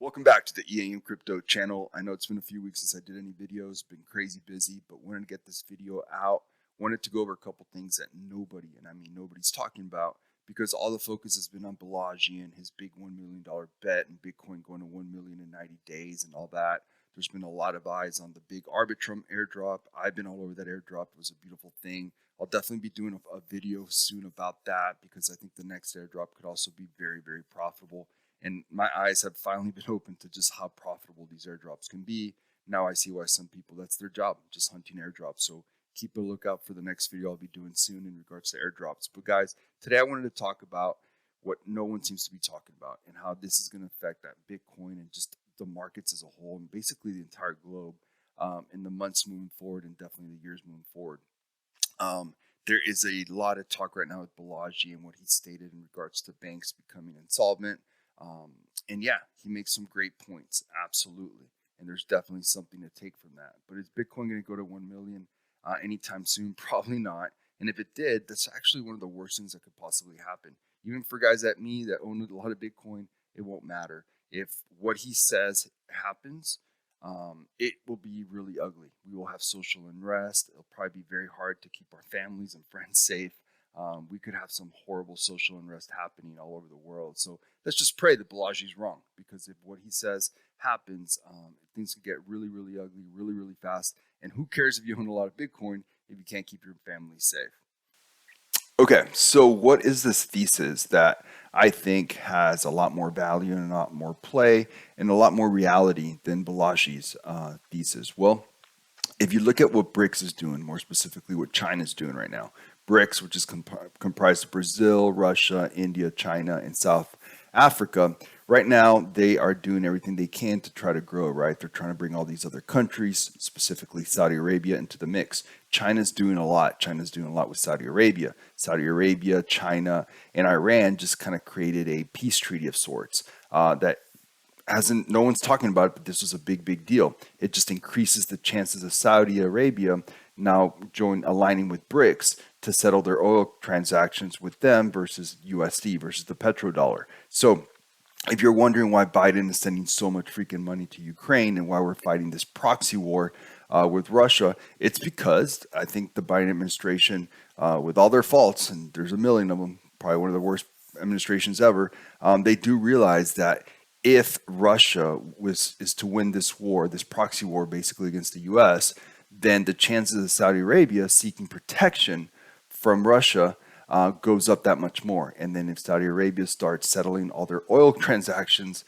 Welcome back to the EAM Crypto channel. I know it's been a few weeks since I did any videos, been crazy busy, but wanted to get this video out. Wanted to go over a couple things that nobody, and I mean nobody's talking about, because all the focus has been on Balaji and his big $1 million bet and Bitcoin going to 1 million in 90 days and all that. There's been a lot of eyes on the big Arbitrum airdrop. I've been all over that airdrop. It was a beautiful thing. I'll definitely be doing a video soon about that because I think the next airdrop could also be very, very profitable. And my eyes have finally been open to just how profitable these airdrops can be. Now I see why some people, that's their job, just hunting airdrops. So keep a lookout for the next video I'll be doing soon in regards to airdrops. But guys, today I wanted to talk about what no one seems to be talking about and how this is going to affect that Bitcoin and just the markets as a whole and basically the entire globe in the months moving forward and definitely the years moving forward. There is a lot of talk right now with Balaji and what he stated in regards to banks becoming insolvent. And yeah, he makes some great points, absolutely. And there's definitely something to take from that. But is Bitcoin going to go to 1 million anytime soon? Probably not. And if it did, that's actually one of the worst things that could possibly happen. Even for guys like me that own a lot of Bitcoin, it won't matter. If what he says happens, it will be really ugly. We will have social unrest. It'll probably be very hard to keep our families and friends safe. We could have some horrible social unrest happening all over the world. So let's just pray that Balaji's wrong, because if what he says happens, things could get really, really ugly, really, really fast. And who cares if you own a lot of Bitcoin if you can't keep your family safe? Okay, so what is this thesis that I think has a lot more value and a lot more play and a lot more reality than Balaji's thesis? Well, if you look at what BRICS is doing, more specifically what China is doing right now, BRICS, which is comprised of Brazil, Russia, India, China, and South Africa, right now they are doing everything they can to try to grow, right? They're trying to bring all these other countries, specifically Saudi Arabia, into the mix. China's doing a lot. China's doing a lot with Saudi Arabia. Saudi Arabia, China, and Iran just kind of created a peace treaty of sorts that no one's talking about it, but this was a big, big deal. It just increases the chances of Saudi Arabia now aligning with BRICS to settle their oil transactions with them versus USD, versus the petrodollar. So if you're wondering why Biden is sending so much freaking money to Ukraine and why we're fighting this proxy war with Russia, it's because I think the Biden administration, with all their faults, and there's a million of them, probably one of the worst administrations ever, they do realize that if Russia is to win this war, this proxy war basically against the US, then the chances of Saudi Arabia seeking protection from Russia goes up that much more. And then if Saudi Arabia starts settling all their oil transactions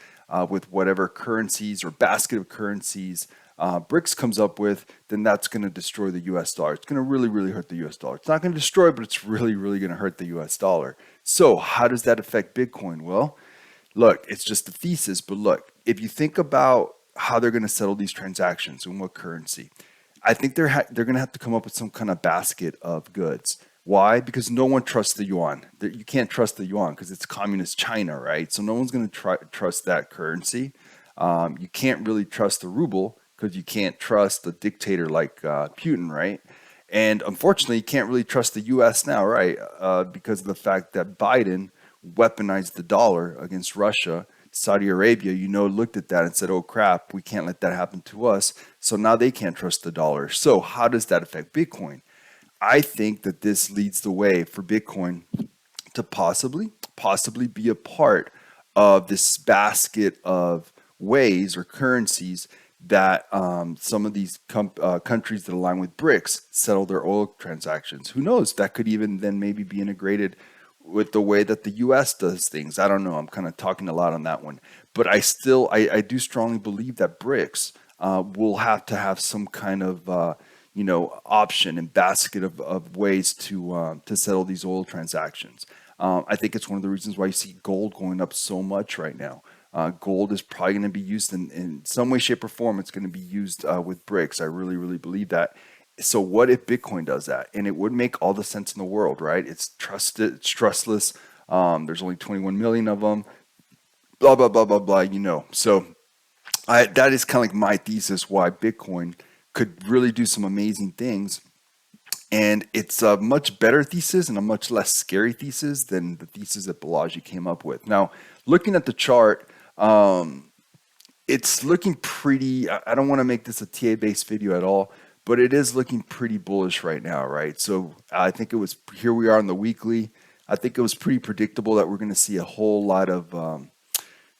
with whatever currencies or basket of currencies BRICS comes up with, then that's going to destroy the US dollar. It's going to really, really hurt the US dollar. It's not going to destroy it, but it's really, really going to hurt the US dollar. So how does that affect Bitcoin? Well, look, it's just a thesis, but look, if you think about how they're going to settle these transactions and what currency, I think they're going to have to come up with some kind of basket of goods. Why? Because no one trusts the yuan. You can't trust the yuan because it's communist China, right? So no one's going to trust that currency. You can't really trust the ruble because you can't trust a dictator like Putin, right? And unfortunately, you can't really trust the U.S. now, right? Because of the fact that Biden weaponized the dollar against Russia. Saudi Arabia, looked at that and said, oh crap, we can't let that happen to us. So now they can't trust the dollar. So how does that affect Bitcoin? I think that this leads the way for Bitcoin to possibly be a part of this basket of ways or currencies that some of these countries that align with BRICS settle their oil transactions. Who knows? That could even then maybe be integrated with the way that the U.S. does things. I don't know. I'm kind of talking a lot on that one. But I do strongly believe that BRICS will have to have some kind of option and basket of ways to settle these oil transactions. I think it's one of the reasons why you see gold going up so much right now. Gold is probably going to be used in some way, shape, or form. It's going to be used with BRICS. I really, really believe that. So what if Bitcoin does that? And it would make all the sense in the world, right? It's trusted, it's trustless. There's only 21 million of them. Blah, blah, blah, blah, blah, So that is kind of like my thesis why Bitcoin could really do some amazing things. And it's a much better thesis and a much less scary thesis than the thesis that Balaji came up with. Now, looking at the chart, it's looking pretty. I don't want to make this a TA based video at all, but it is looking pretty bullish right now, right? So I think it was, here we are on the weekly. I think it was pretty predictable that we're going to see a whole lot of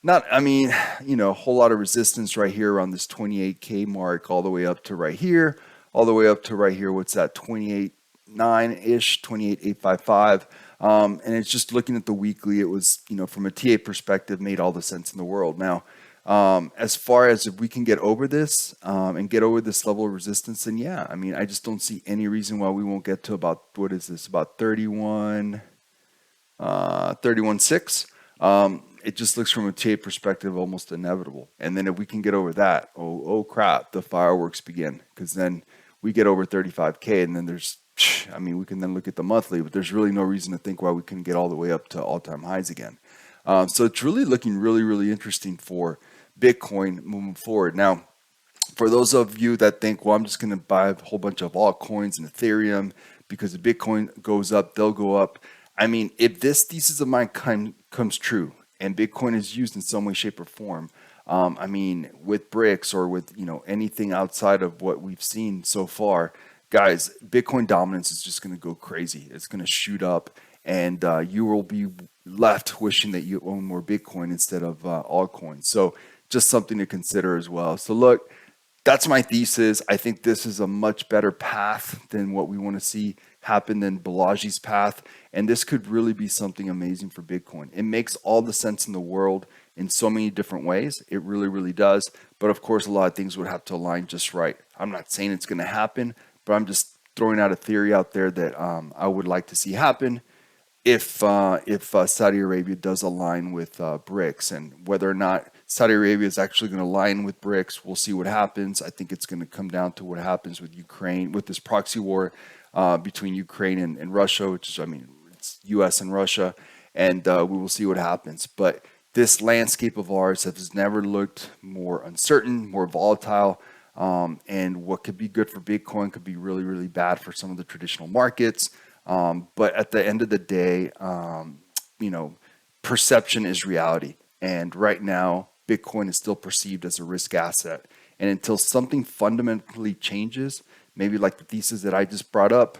not, I mean, a whole lot of resistance right here around this 28K mark, all the way up to right here, all the way up to right here. What's that? 28.9-ish, 28.855. And it's just looking at the weekly, it was, from a TA perspective, made all the sense in the world. Now, as far as if we can get over this and get over this level of resistance, then yeah, I mean, I just don't see any reason why we won't get to about, what is this, about 31.6. It just looks from a TA perspective almost inevitable. And then if we can get over that, oh crap, the fireworks begin, because then we get over 35K, and then there's, I mean, we can then look at the monthly, but there's really no reason to think why we couldn't get all the way up to all-time highs again. So it's really looking really interesting for Bitcoin moving forward. Now, for those of you that think, well, I'm just going to buy a whole bunch of altcoins and Ethereum because if Bitcoin goes up, they'll go up. I mean, if this thesis of mine comes true and Bitcoin is used in some way, shape, or form, I mean, with BRICS or with, anything outside of what we've seen so far, guys, Bitcoin dominance is just going to go crazy. It's going to shoot up, and you will be left wishing that you own more Bitcoin instead of altcoins. So just something to consider as well. So look, that's my thesis. I think this is a much better path than what we want to see happen than Balaji's path. And this could really be something amazing for Bitcoin. It makes all the sense in the world in so many different ways. It really does. But of course, a lot of things would have to align just right. I'm not saying it's going to happen, but I'm just throwing out a theory out there that I would like to see happen if Saudi Arabia does align with BRICS. And whether or not Saudi Arabia is actually going to align with BRICS, we'll see what happens. I think it's going to come down to what happens with Ukraine, with this proxy war between Ukraine and Russia, which is, I mean, it's US and Russia, and we will see what happens. But this landscape of ours has never looked more uncertain, more volatile, and what could be good for Bitcoin could be really bad for some of the traditional markets. But at the end of the day, perception is reality. And right now, Bitcoin is still perceived as a risk asset. And until something fundamentally changes, maybe like the thesis that I just brought up,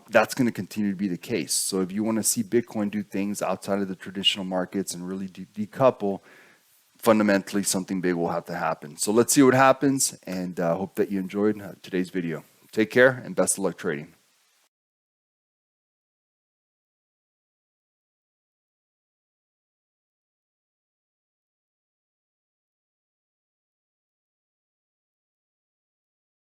that's going to continue to be the case. So if you want to see Bitcoin do things outside of the traditional markets and really decouple, fundamentally something big will have to happen. So let's see what happens, and hope that you enjoyed today's video. Take care and best of luck trading.